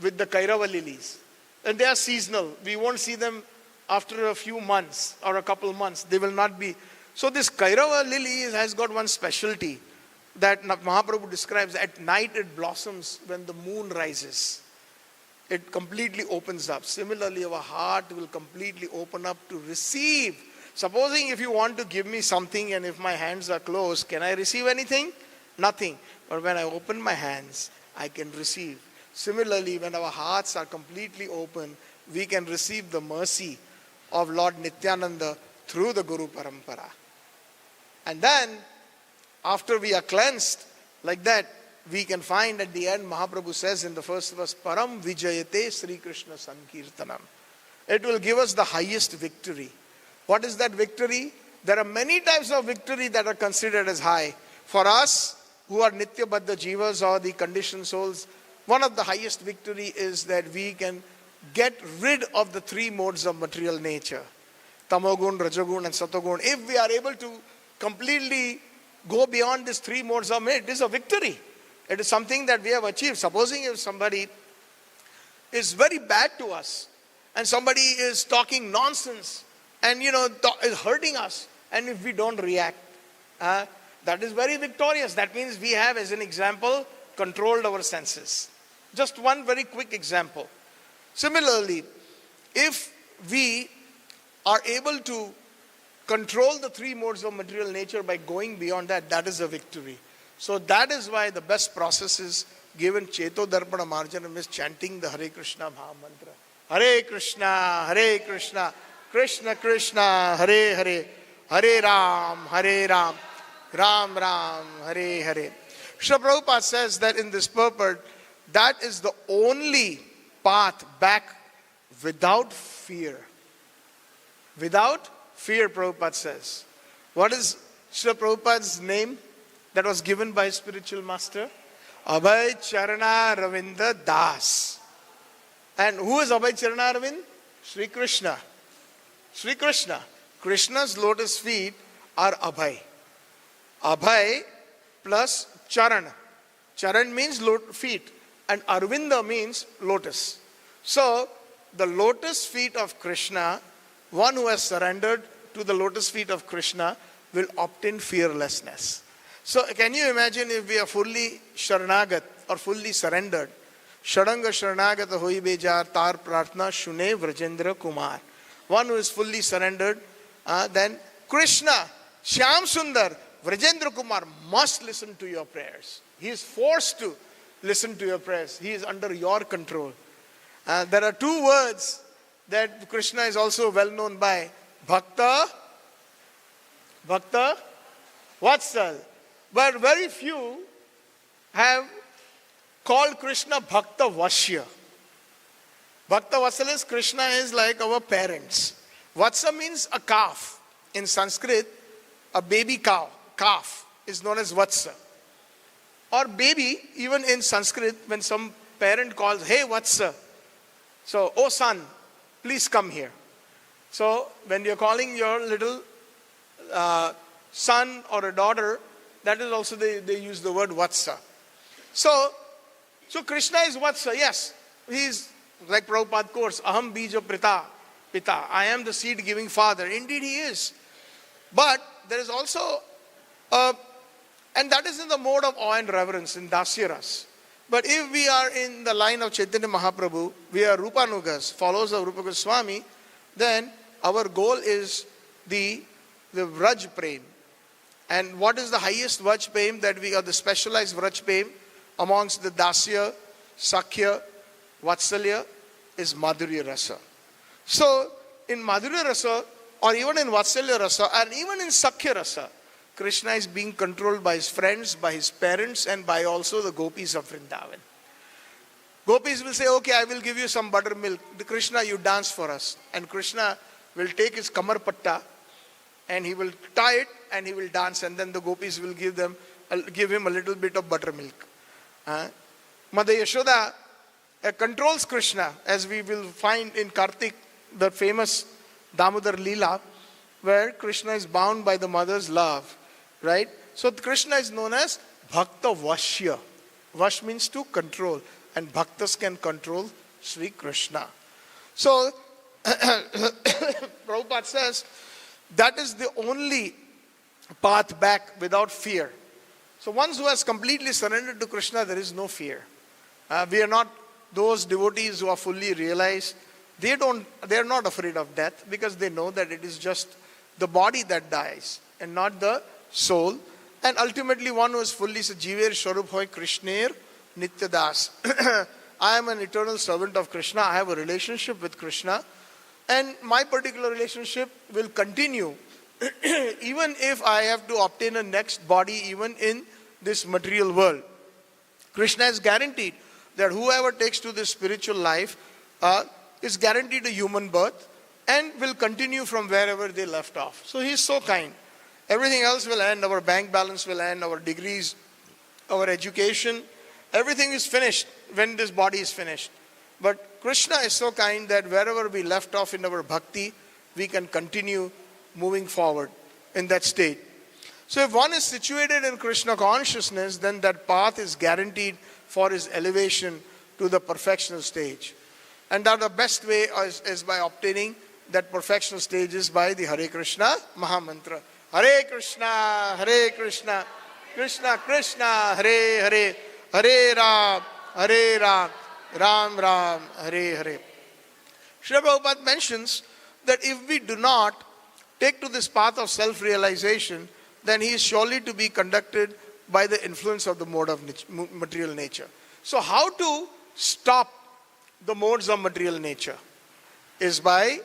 with the Kairava lilies. And they are seasonal. We won't see them after a few months or a couple months. They will not be. So this Kairava lily has got one specialty that Mahaprabhu describes. At night it blossoms when the moon rises. It completely opens up. Similarly, our heart will completely open up to receive. Supposing if you want to give me something and if my hands are closed, can I receive anything? Nothing. But when I open my hands, I can receive. Similarly, when our hearts are completely open, we can receive the mercy of Lord Nityananda through the Guru Parampara. And then, after we are cleansed like that, we can find at the end, Mahaprabhu says in the first verse, Param Vijayate Sri Krishna Sankirtanam. It will give us the highest victory. What is that victory? There are many types of victory that are considered as high. For us, who are Nitya Baddha Jivas or the conditioned souls, one of the highest victory is that we can get rid of the three modes of material nature. Tamogun, Rajagun and Satogun. If we are able to completely go beyond these three modes of it is a victory. It is something that we have achieved. Supposing if somebody is very bad to us and somebody is talking nonsense and is hurting us, and if we don't react, that is very victorious. That means we have, as an example, controlled our senses. Just one very quick example. Similarly, if we are able to control the three modes of material nature by going beyond that, that is a victory. So that is why the best process is given Cheto Darpana Marjanam is chanting the Hare Krishna Maha Mantra. Hare Krishna, Krishna Krishna, Hare Hare, Hare Ram, Ram Ram, Hare Hare. Srila Prabhupada says that in this purport, that is the only path back without fear. Without fear, Prabhupada says. What is Srila Prabhupada's name that was given by his spiritual master? Abhay Charana Ravinda Das. And who is Abhay Charana Ravind? Sri Krishna. Sri Krishna. Krishna's lotus feet are Abhay. Abhay plus Charan. Charan means feet. And Arvinda means lotus. So, the lotus feet of Kṛṣṇa, one who has surrendered to the lotus feet of Kṛṣṇa, will obtain fearlessness. So, can you imagine if we are fully Sharanagat or fully surrendered? Shadanga Sharanagata hoi bejar tar prarthna shune Vrajendra Kumar. One who is fully surrendered, then Kṛṣṇa, Shyam Sundar, Vrajendra Kumar must listen to your prayers. He is forced to listen to your prayers. He is under your control. There are two words that Kṛṣṇa is also well known by. Bhakta, Vatsal. But very few have called Kṛṣṇa Bhakta Vasya. Bhakta Vatsal is Kṛṣṇa is like our parents. Vatsa means a calf. In Sanskrit, a baby cow, calf, is known as Vatsa. Or baby, even in Sanskrit, when some parent calls, hey Vatsa, so, oh son, please come here. So, when you're calling your little son or a daughter, that is also they use the word Vatsa. So Kṛṣṇa is Vatsa, yes. He is like Prabhupada quotes, Aham bija pita. I am the seed giving father. Indeed he is. But there is also, and that is in the mode of awe and reverence in Dasyaras. But if we are in the line of Chaitanya Mahaprabhu, we are Rupanugas, followers of Rupa Goswami, then our goal is the Vraj Prem. And what is the highest Vraj Prem that we are, the specialized Vraj Prem amongst the Dasya, Sakhya, Vatsalya is Madhurya Rasa. So in Madhurya Rasa, or even in Vatsalya Rasa, and even in Sakhya Rasa, Kṛṣṇa is being controlled by his friends, by his parents, and by also the gopis of Vrindavan. Gopis will say, okay, I will give you some buttermilk. The Kṛṣṇa, you dance for us. And Kṛṣṇa will take his kamar patta and he will tie it and he will dance, and then the gopis will give him a little bit of buttermilk. Mother Yashoda controls Kṛṣṇa, as we will find in Kartik, the famous Damodar Leela, where Kṛṣṇa is bound by the mother's love. Right? So Kṛṣṇa is known as Bhakta Vashya. Vash means to control, and Bhaktas can control Sri Kṛṣṇa. So Prabhupada says that is the only path back without fear. So one who has completely surrendered to Kṛṣṇa, there is no fear. We are not those devotees who are fully realized. They are not afraid of death, because they know that it is just the body that dies and not the soul. And ultimately one who is fully Jiver Swarup Hoy Krishner Nityadas. I am an eternal servant of Kṛṣṇa. I have a relationship with Kṛṣṇa, and my particular relationship will continue even if I have to obtain a next body, even in this material world. Kṛṣṇa is guaranteed that whoever takes to this spiritual life is guaranteed a human birth and will continue from wherever they left off. So he is so kind. Everything else will end. Our bank balance will end. Our degrees, our education, everything is finished when this body is finished. But Kṛṣṇa is so kind that wherever we left off in our bhakti, we can continue moving forward in that state. So if one is situated in Kṛṣṇa consciousness, then that path is guaranteed for his elevation to the perfectional stage. And that the best way is by obtaining that perfectional stage is by the Hare Krishna Mahamantra. Hare Krishna, Hare Krishna, Krishna Krishna, Hare Hare, Hare Ram, Hare Ram, Ram Ram, Hare Hare. Srila Prabhupada mentions that if we do not take to this path of self-realization, then he is surely to be conducted by the influence of the mode of material nature. So how to stop the modes of material nature is by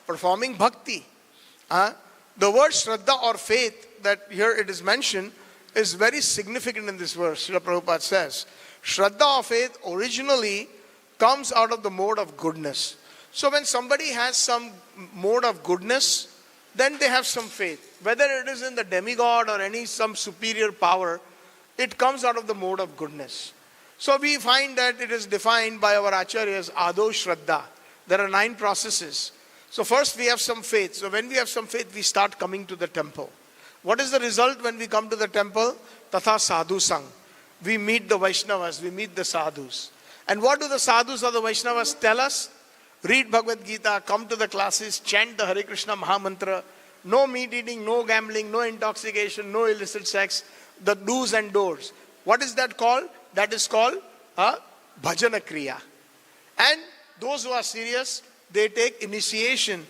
performing bhakti. The word śraddha or faith that here it is mentioned is very significant in this verse. Srila Prabhupada says, śraddha or faith originally comes out of the mode of goodness. So when somebody has some mode of goodness, then they have some faith. Whether it is in the demigod or some superior power, it comes out of the mode of goodness. So we find that it is defined by our acharyas, ado śraddha. There are 9 processes. So first we have some faith. So when we have some faith, we start coming to the temple. What is the result when we come to the temple? Tatha sadhu sang. We meet the Vaishnavas, we meet the sadhus. And what do the sadhus or the Vaishnavas tell us? Read Bhagavad Gita, come to the classes, chant the Hare Krishna Mahamantra, no meat eating, no gambling, no intoxication, no illicit sex, the do's and don'ts. What is that called? That is called bhajana kriya. And those who are serious, they take initiation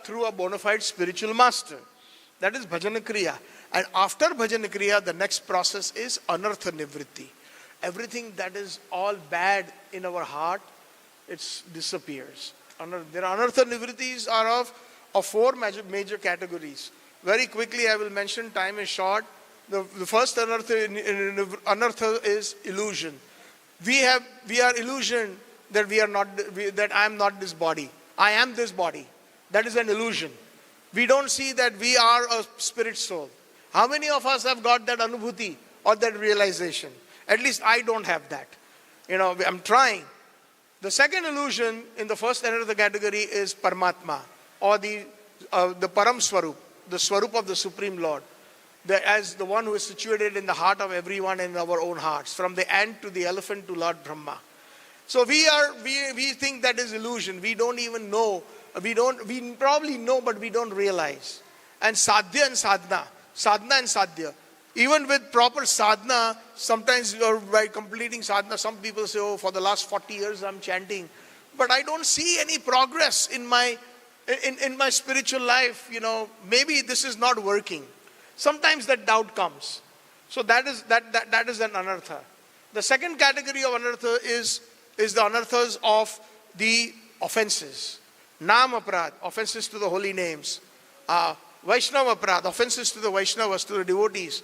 through a bona fide spiritual master. That is bhajana kriya. And after bhajana kriya, the next process is anartha nivritti. Everything that is all bad in our heart, it disappears. There are anartha nivrittis are of 4 major categories. Very quickly I will mention, time is short. The first anartha is illusion. We are illusioned that I am not this body. I am this body. That is an illusion. We don't see that we are a spirit soul. How many of us have got that anubhuti or that realization? At least I don't have that. I'm trying. The second illusion in the first anartha category is Paramatma, or the Param Swarup, the Swarup of the Supreme Lord. As the one who is situated in the heart of everyone in our own hearts, from the ant to the elephant to Lord Brahma. So we think that is illusion. We don't even know. We probably know, but we don't realize. And sadhya and sadhana and sadhya. Even with proper sadhana, sometimes or by completing sadhana, some people say, oh, for the last 40 years I'm chanting. But I don't see any progress in my spiritual life. Maybe this is not working. Sometimes that doubt comes. So that is an anartha. The second category of anartha is the anarthas of the offenses. Nam aprad, offenses to the holy names. Vaishnava aprad, offenses to the Vaishnavas, to the devotees.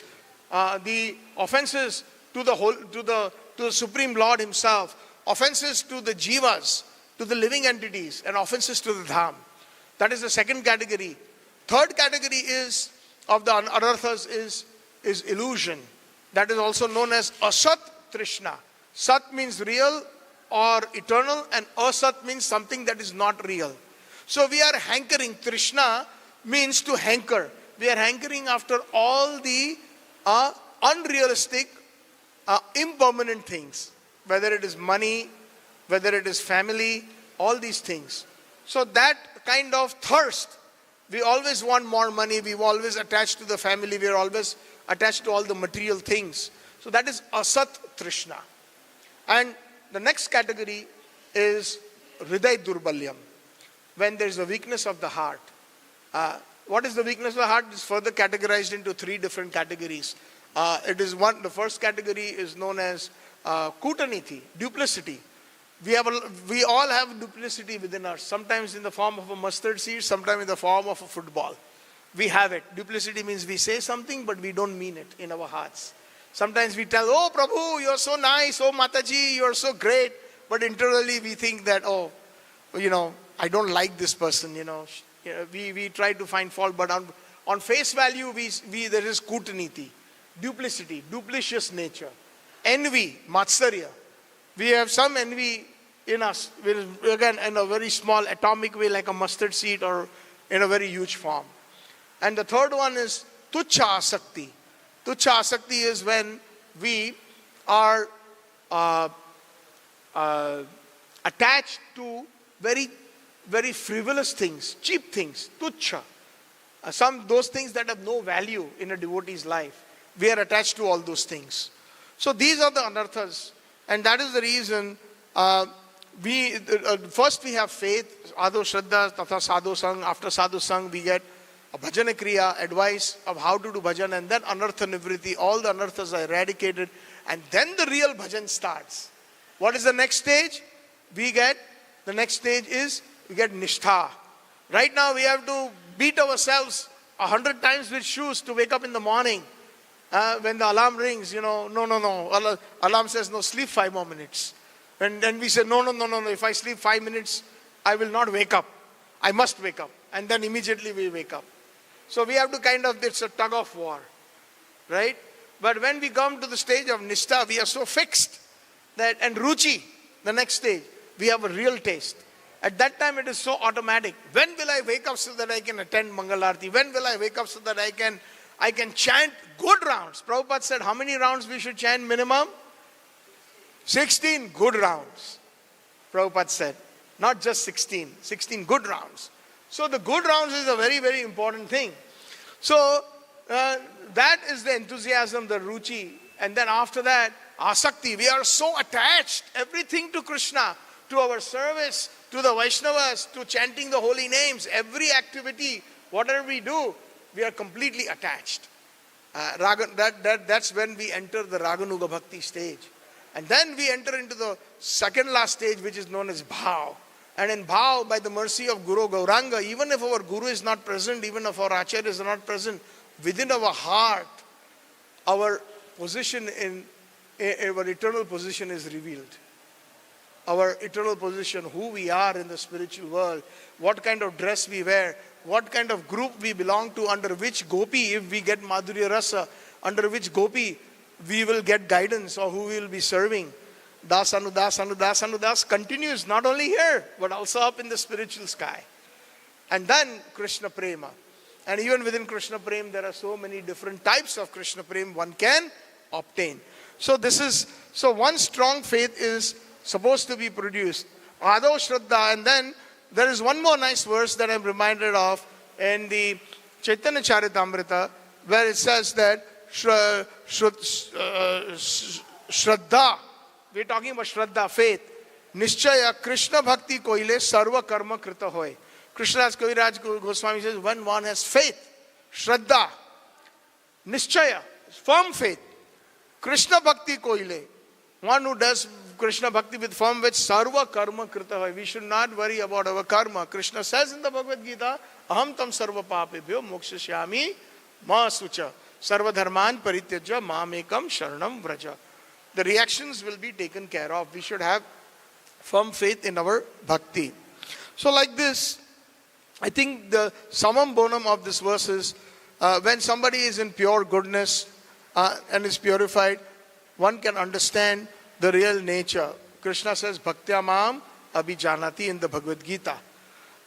The offenses to the Supreme Lord Himself. Offenses to the jivas, to the living entities, and offenses to the dham. That is the second category. Third category of the anarthas is illusion. That is also known as asat trishna. Sat means real or eternal, and asat means something that is not real. So we are hankering. Trishna means to hanker. We are hankering after all the unrealistic, impermanent things. Whether it is money, whether it is family, all these things. So that kind of thirst, we always want more money, we always attached to the family, we are always attached to all the material things. So that is asat trishna. And the next category is hriday durbalyam, when there is a weakness of the heart. What is the weakness of the heart? It is further categorized into 3 different categories. The first category is known as kutaniti, duplicity. We all have duplicity within us, sometimes in the form of a mustard seed, sometimes in the form of a football. We have it. Duplicity means we say something but we don't mean it in our hearts. Sometimes we tell, oh Prabhu, you're so nice, oh Mataji, you're so great. But internally we think that, I don't like this person, We try to find fault, but on face value, there is kutaniti, duplicity, duplicitous nature. Envy, matsarya. We have some envy in us, again in a very small atomic way like a mustard seed or in a very huge form. And the third one is tuchha asakti. Tuchha asakti is when we are attached to very, very frivolous things, cheap things, tuchha. Those things that have no value in a devotee's life. We are attached to all those things. So these are the anarthas. And that is the reason first we have faith, ado śraddhā, tatha sadhu sang. After sadhu sang, we get a bhajana kriya, advice of how to do bhajan, and then anartha nivritti. All the anarthas are eradicated, and then the real bhajan starts. What is the next stage? The next stage is we get nishtha. Right now we have to beat ourselves 100 times with shoes to wake up in the morning. When the alarm rings, no. Alarm says, no, sleep 5 more minutes. And then we say, no. If I sleep 5 minutes, I will not wake up. I must wake up. And then immediately we wake up. So we have to it's a tug of war. Right? But when we come to the stage of nishtha, we are so fixed and ruchi, the next stage, we have a real taste. At that time, it is so automatic. When will I wake up so that I can attend Mangalarti? When will I wake up so that I can chant good rounds? Prabhupada said, how many rounds we should chant minimum? 16 good rounds. Prabhupada said. Not just 16 good rounds. So the good rounds is a very, very important thing. So that is the enthusiasm, the ruchi. And then after that, asakti. We are so attached, everything to Kṛṣṇa, to our service, to the Vaishnavas, to chanting the holy names, every activity, whatever we do, we are completely attached. That's when we enter the Raganuga Bhakti stage. And then we enter into the second last stage, which is known as bhav. And in bhav, by the mercy of Guru Gauranga, even if our Guru is not present, even if our Acharya is not present, within our heart, our position our eternal position is revealed. Our eternal position, who we are in the spiritual world, what kind of dress we wear, what kind of group we belong to, under which gopi, if we get Madhurya Rasa, under which gopi we will get guidance or who we will be serving. Das Anudas continues not only here, but also up in the spiritual sky. And then Krishna Prema. And even within Krishna Prema, there are so many different types of Krishna Prema one can obtain. So one strong faith is supposed to be produced. Ado śraddhā, and then there is one more nice verse that I'm reminded of in the Chaitanya Charitamrita, where it says that śraddha, we're talking about śraddha, faith. Nishchaya, Kṛṣṇa bhakti koile sarva karma krita hoy. Krishnadas Kaviraj Goswami says, when one has faith, śraddha, nishchaya, firm faith, Kṛṣṇa bhakti koile, one who does Kṛṣṇa bhakti with firm faith, sarva karma krita hoy. We should not worry about our karma. Krishna says in the Bhagavad Gita, aham tam sarva papebhyo mokshashyami ma sucha sarva dharman parityajya mamekam sharanam vraja. The reactions will be taken care of. We should have firm faith in our bhakti. So like this, I think the summum bonum of this verse is, when somebody is in pure goodness and is purified, one can understand the real nature. Krishna says, Bhaktya Mam Abhijanati in the Bhagavad Gita.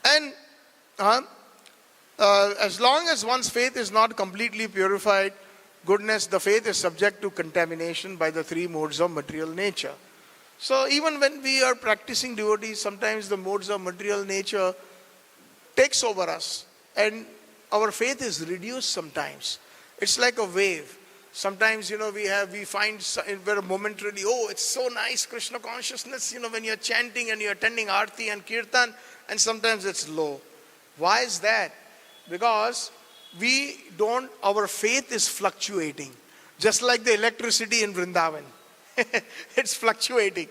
And as long as one's faith is not completely purified, goodness, the faith is subject to contamination by the three modes of material nature. So even when we are practicing devotees, sometimes the modes of material nature takes over us and our faith is reduced sometimes. It's like a wave. Sometimes, we find very momentarily, it's so nice, Krishna consciousness, when you're chanting and you're attending Aarti and Kirtan, and sometimes it's low. Why is that? Because our faith is fluctuating. Just like the electricity in Vrindavan. It's fluctuating.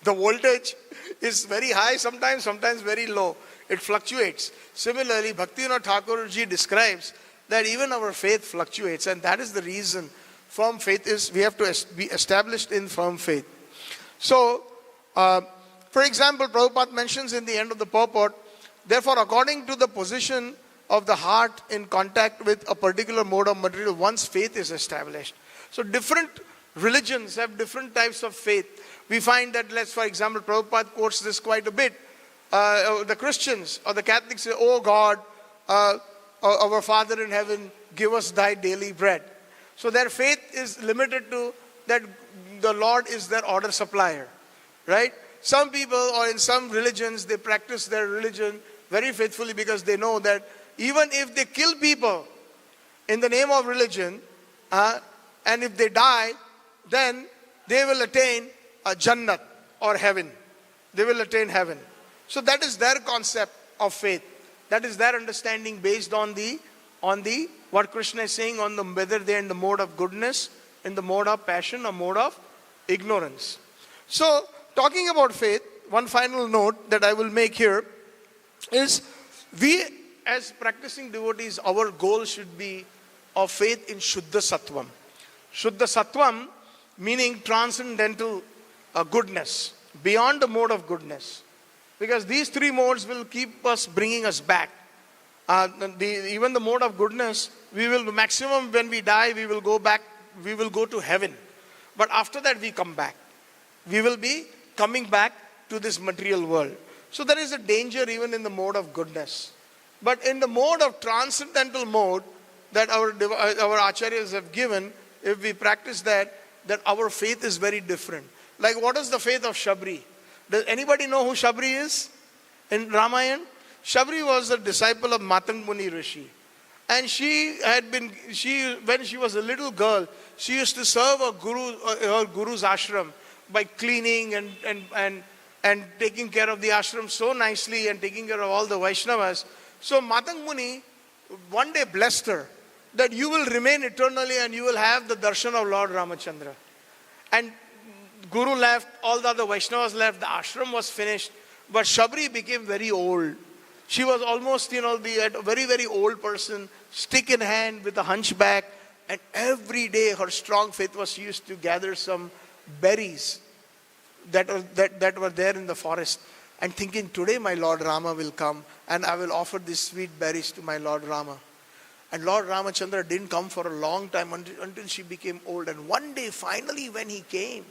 The voltage is very high sometimes very low. It fluctuates. Similarly, Bhaktivinoda Thakur ji describes that even our faith fluctuates, and that is the reason firm faith is, we have to be established in firm faith. So, for example, Prabhupada mentions in the end of the purport, therefore, according to the position of the heart in contact with a particular mode of material, one's faith is established. So different religions have different types of faith. We find that, for example, Prabhupada quotes this quite a bit. The Christians or the Catholics say, oh God, our Father in heaven, give us thy daily bread. So their faith is limited to that the Lord is their order supplier. Right? Some people, or in some religions, they practice their religion very faithfully because they know that even if they kill people in the name of religion, and if they die, then they will attain a Jannat or heaven. They will attain heaven. So that is their concept of faith. That is their understanding based on what Kṛṣṇa is saying on whether they are in the mode of goodness, in the mode of passion, or mode of ignorance. So, talking about faith, one final note that I will make here is, we as practicing devotees, our goal should be of faith in Shuddha Sattvam. Shuddha Sattvam meaning transcendental goodness, beyond the mode of goodness. Because these three modes will keep us, bringing us back. Even the mode of goodness, we will, maximum when we die, we will go back, we will go to heaven. But after that we come back. We will be coming back to this material world. So there is a danger even in the mode of goodness. But in the mode of transcendental mode that our acharyas have given, if we practice that our faith is very different. Like, what is the faith of Shabri? Does anybody know who Shabri is in Ramayana? Shabri was a disciple of Matang Muni Rishi. And when she was a little girl, she used to serve her guru's ashram by cleaning and taking care of the ashram so nicely and taking care of all the Vaishnavas. So Matang Muni one day blessed her that you will remain eternally and you will have the darshan of Lord Ramachandra. And Guru left, all the other Vaishnavas left, the ashram was finished, but Shabri became very old. She was almost, a very, very old person, stick in hand with a hunchback, and every day her strong faith was she used to gather some berries that were there in the forest, and thinking, today my Lord Rama will come and I will offer these sweet berries to my Lord Rama. And Lord Ramachandra didn't come for a long time until she became old. And one day, finally, when he came,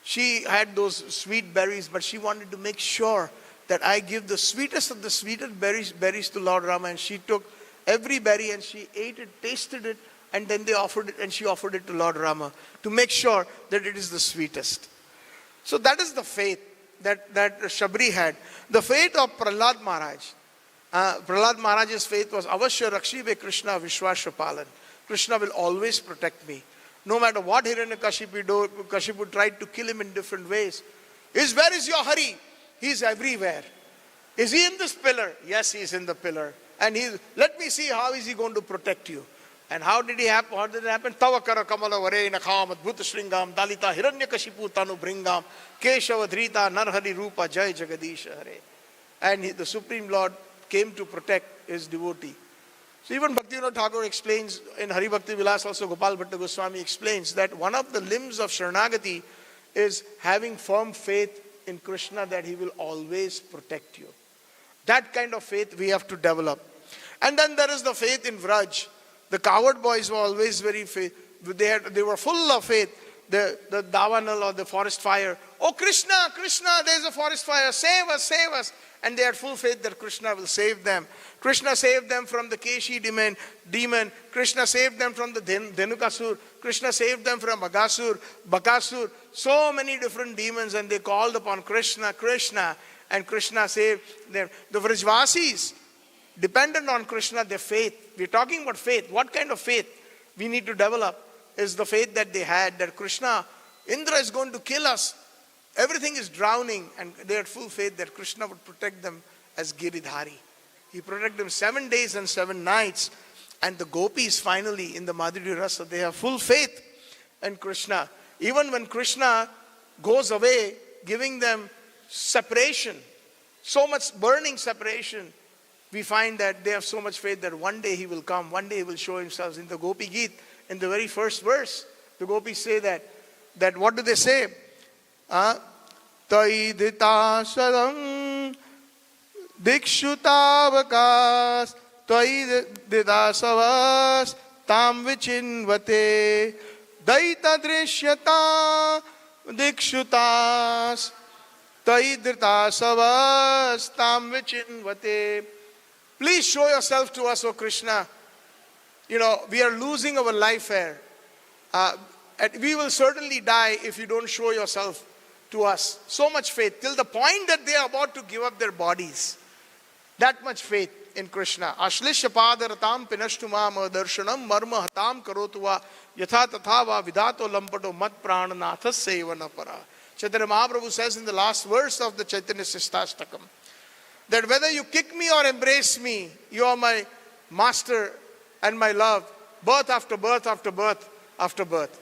she had those sweet berries, but she wanted to make sure that I give the sweetest of the sweetest berries to Lord Rama. And she took every berry and she ate it, tasted it, and then they offered it, and she offered it to Lord Rama to make sure that it is the sweetest. So that is the faith that Shabri had. The faith of Prahlad Maharaj. Prahlad Maharaj's faith was Avashya Rakshibe Kṛṣṇa Vishwasya Palan. Kṛṣṇa will always protect me. No matter what Hiranyakashipu tried to kill him in different ways. Where is your Hari? He is everywhere. Is he in this pillar? Yes, he is in the pillar. And let me see how is he going to protect you. And how did it happen? Tava kara kamala vare nakham adbhuta shringam dalita hiranyakashipu tanu bringam keshava dhrita narhari rupa jai jagadisha hare. And the Supreme Lord came to protect his devotee. So even Bhaktivinoda Thakur explains in Hari Bhakti Vilas, also Gopal Bhatta Goswami explains that one of the limbs of Sharanagati is having firm faith in Kṛṣṇa that he will always protect you. That kind of faith we have to develop. And then there is the faith in Vraj. The coward boys were always very they were full of faith. The Davanal or the forest fire. Oh Kṛṣṇa, Kṛṣṇa, there's a forest fire. Save us, save us. And they had full faith that Kṛṣṇa will save them. Kṛṣṇa saved them from the Keshi demon. Kṛṣṇa saved them from the Dhenukasur. Kṛṣṇa saved them from Agasur, Bakasur. So many different demons, and they called upon Kṛṣṇa, Kṛṣṇa. And Kṛṣṇa saved them. The Vrajvasis depended on Kṛṣṇa, their faith. We're talking about faith. What kind of faith we need to develop is the faith that they had, that Kṛṣṇa, Indra is going to kill us. Everything is drowning, and they had full faith that Kṛṣṇa would protect them as Giridhari. He protected them 7 days and 7 nights. And the gopis finally in the Madhurya Rasa, they have full faith in Kṛṣṇa. Even when Kṛṣṇa goes away, giving them separation, so much burning separation, we find that they have so much faith that one day he will come, one day he will show himself. In the Gopi Geet, in the very first verse, the gopis say that what do they say? Taidita sadam dikshutavakas taidita savas tam vichinvate daita drishyata dikshutas taidita savas tam vichinvate. Please show yourself to us, O Kṛṣṇa. We are losing our life here. We will certainly die if you don't show yourself to us. So much faith, till the point that they are about to give up their bodies. That much faith in Kṛṣṇa. Ashlishya padaratam pinashtumam darshanam marma hatam karotuva yatha tathava vidato lampato mat prananathas sevana para. Chaitanya Mahaprabhu says in the last verse of the Chaitanya Sishtastakam that whether you kick me or embrace me, you are my master and my love, birth after birth after birth after birth.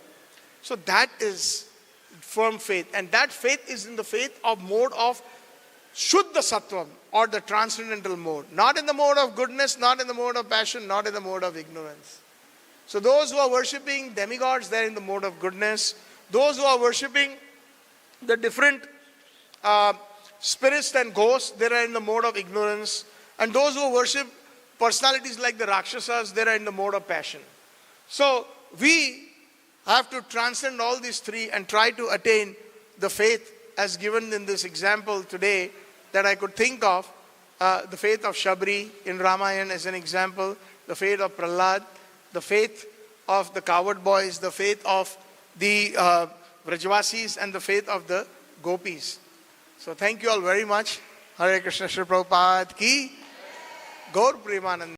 So that is firm faith. And that faith is in the faith of mode of Shuddha Sattvam, or the transcendental mode. Not in the mode of goodness, not in the mode of passion, not in the mode of ignorance. So those who are worshipping demigods, they're in the mode of goodness. Those who are worshipping the different spirits and ghosts, they are in the mode of ignorance. And those who worship personalities like the Rakshasas, they are in the mode of passion. So we have to transcend all these three and try to attain the faith as given in this example today that I could think of. The faith of Shabri in Ramayana as an example, the faith of Prahlad, the faith of the coward boys, the faith of the Vrajvasis, and the faith of the gopis. So thank you all very much. Hare Krishna Srila Prabhupada ki Gaur Premanand.